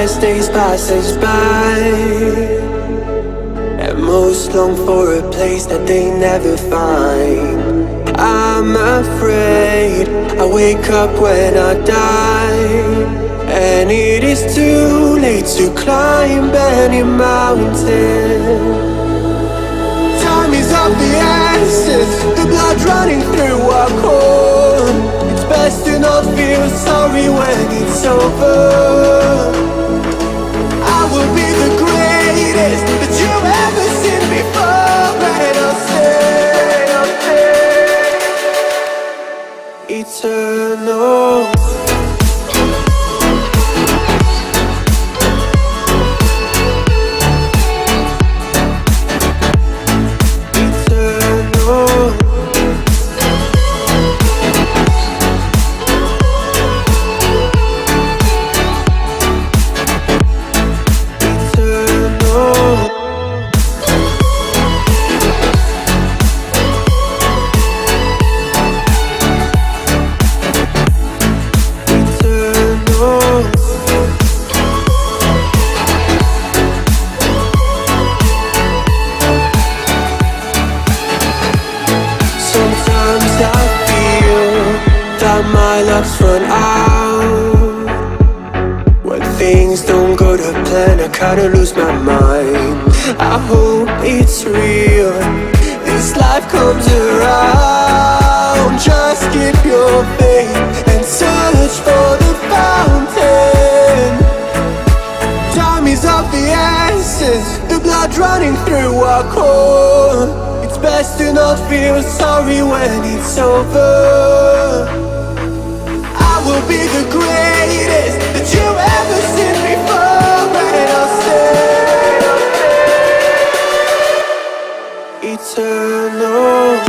best days pass us by, and most long for a place that they never find. I'm afraid I wake up when I die, and it is too late to climb any mountain. Time is of the essence, the blood running through our core. It's best to not feel sorry when it's over. I will be the greatest that you've ever seen before, and I'll stay eternal. My luck's run out. When things don't go to plan, I kinda lose my mind. I hope it's real, this life comes around. Just keep your faith and search for the fountain. Time is of the essence, the blood running through our core. It's best to not feel sorry when it's over. I will be the greatest that you've ever seen before, and I'll stay eternal.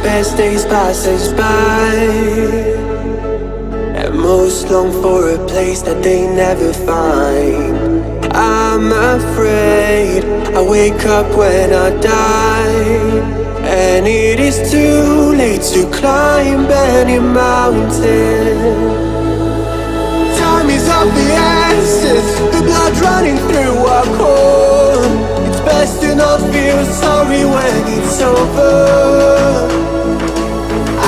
Best days pass us by, and most long for a place that they never find. I'm afraid I wake up when I die, and it is too late to climb any mountain. Time is of the essence, the blood running through our core. It's best to not feel sorry when it's over.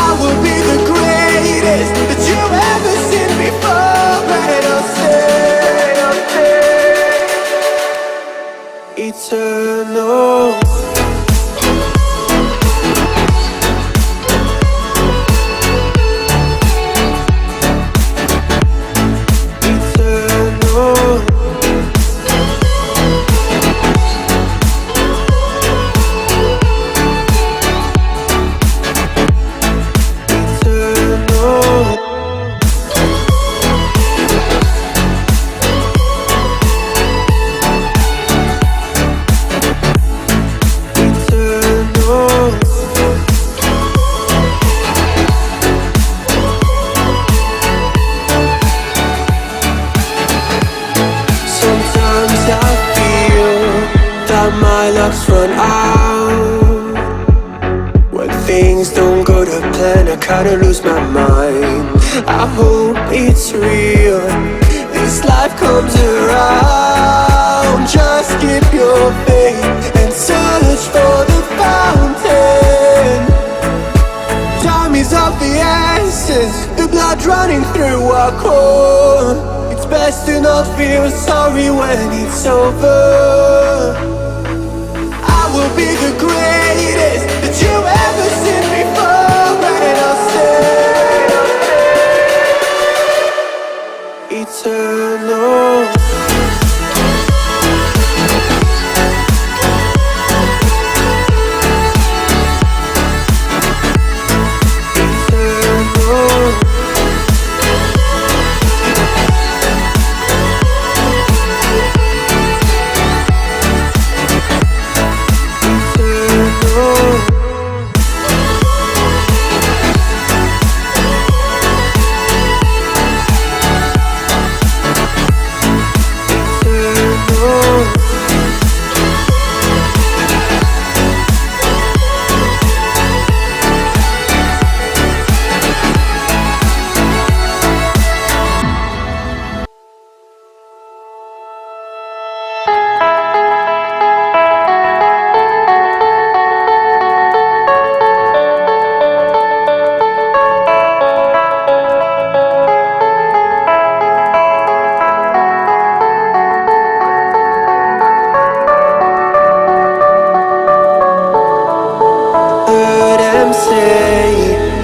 I will be the greatest that you've ever seen before, and I'll stay eternal. My luck's run out. When things don't go to plan, I kinda lose my mind. I hope it's real, this life comes around. Just keep your faith and search for the fountain. Time is of the essence, the blood running through our core. best to not feel sorry when it's over. I will be the greatest that you've ever seen before, and I'll stay eternal.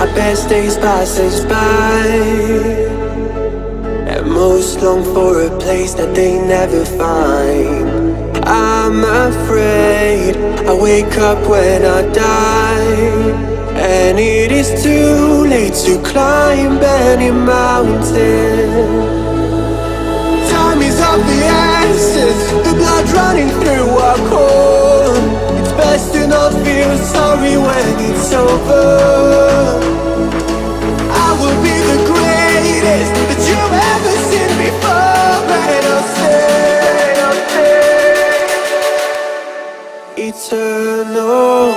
Our best days pass us by, and most long for a place that they never find. I'm afraid I wake up when I die, and it is too late to climb any mountain. Time is of the essence, the blood running through our core. It's best to not feel sorry when it's over. I will be the greatest that you've ever seen before, and I'll stay eternal.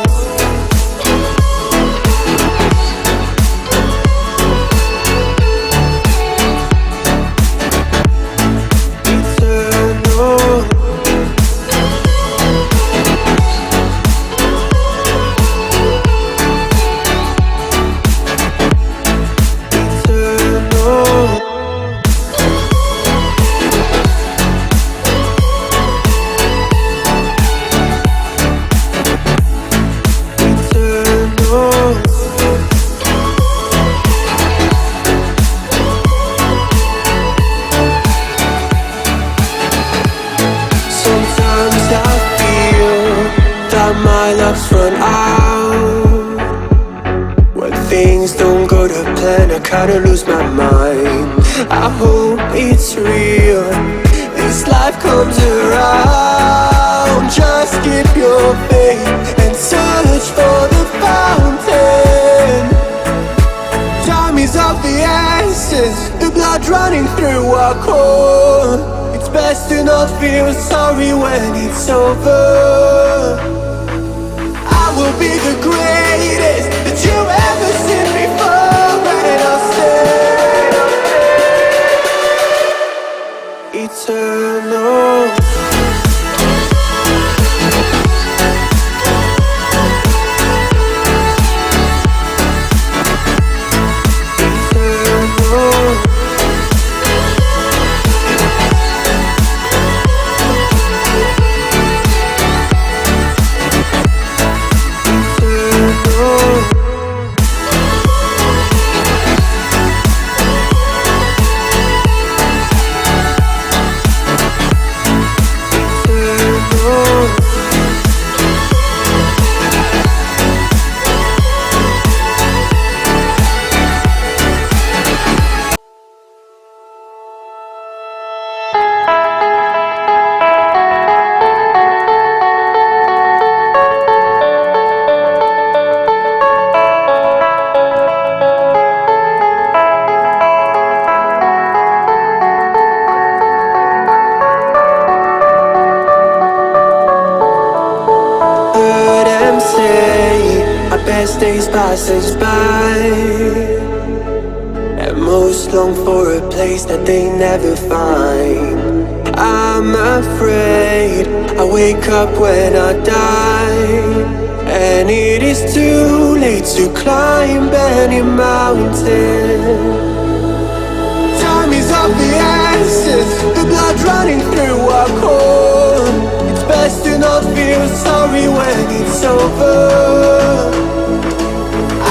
My luck's run out. When things don't go to plan, I kinda lose my mind. I hope it's real, this life comes around. Just keep your faith and search for the fountain. Time is of the essence, the blood running through our core. It's best to not feel sorry when it's over. I will be the greatest that you've ever seen before, and I'll stay eternal. Best days pass us by, and most long for a place that they never find. I'm afraid I wake up when I die, and it is too late to climb any mountain. Time is of the essence, running through our core. It's best to not feel sorry when it's over.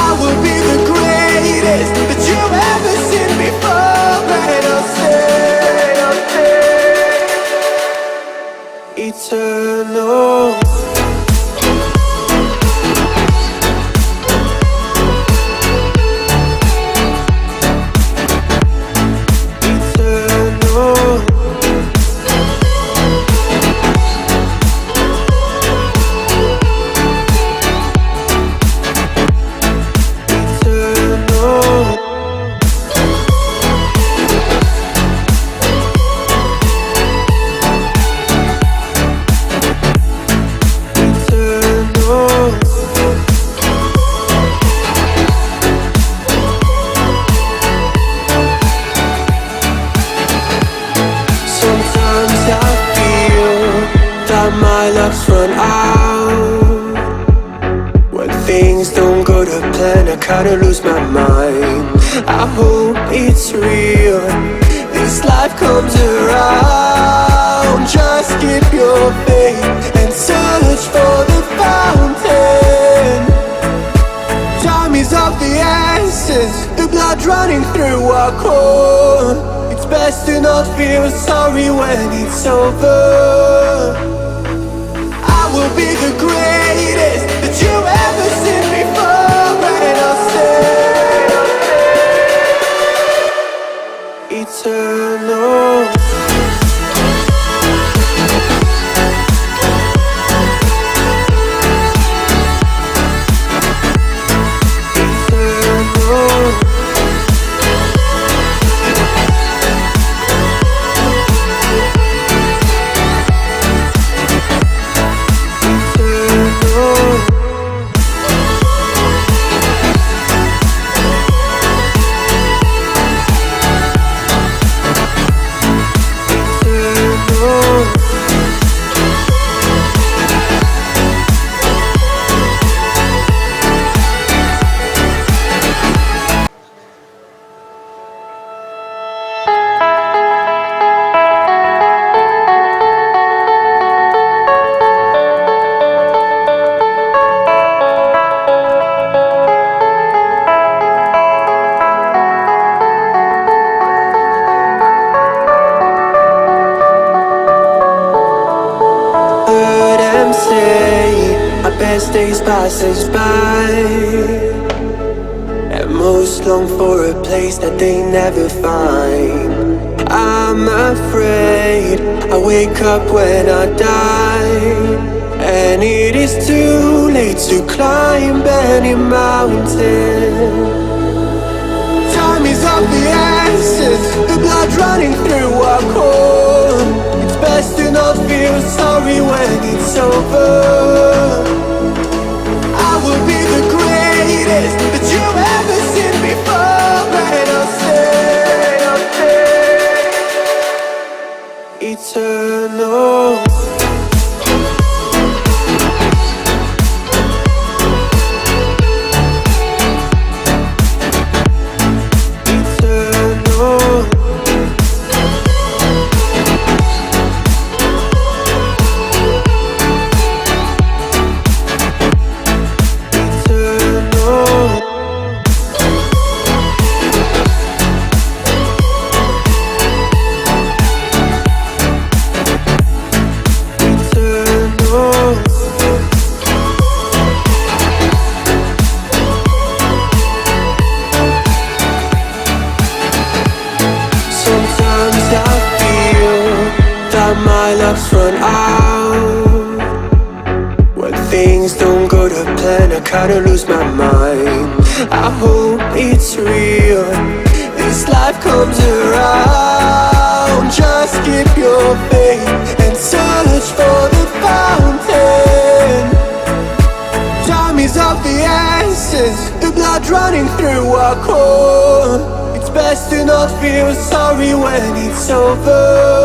I will be the greatest that you've ever seen before, and I'll stay eternal. My luck's run out. When things don't go to plan, I kinda lose my mind. I hope it's real, this life comes around. Just keep your faith and search for the fountain. Time is of the essence, the blood running through our core. It's best to not feel sorry when it's over. Will be the greatest that you've ever seen before, and I'll stay eternal. Best days pass us by, and most long for a place that they never find. I'm afraid I wake up when I die, and it is too late to climb any mountain. Time is of the essence, the blood running through our core. It's best to not feel sorry when it's over. I will be the greatest that you've ever seen before, and I'll stay eternal. My luck's run out. When things don't go to plan, I kinda lose my mind. I hope it's real, this life comes around. Just keep your faith and search for the fountain. Time is of the essence, the blood running through our core. It's best to not feel sorry when it's over.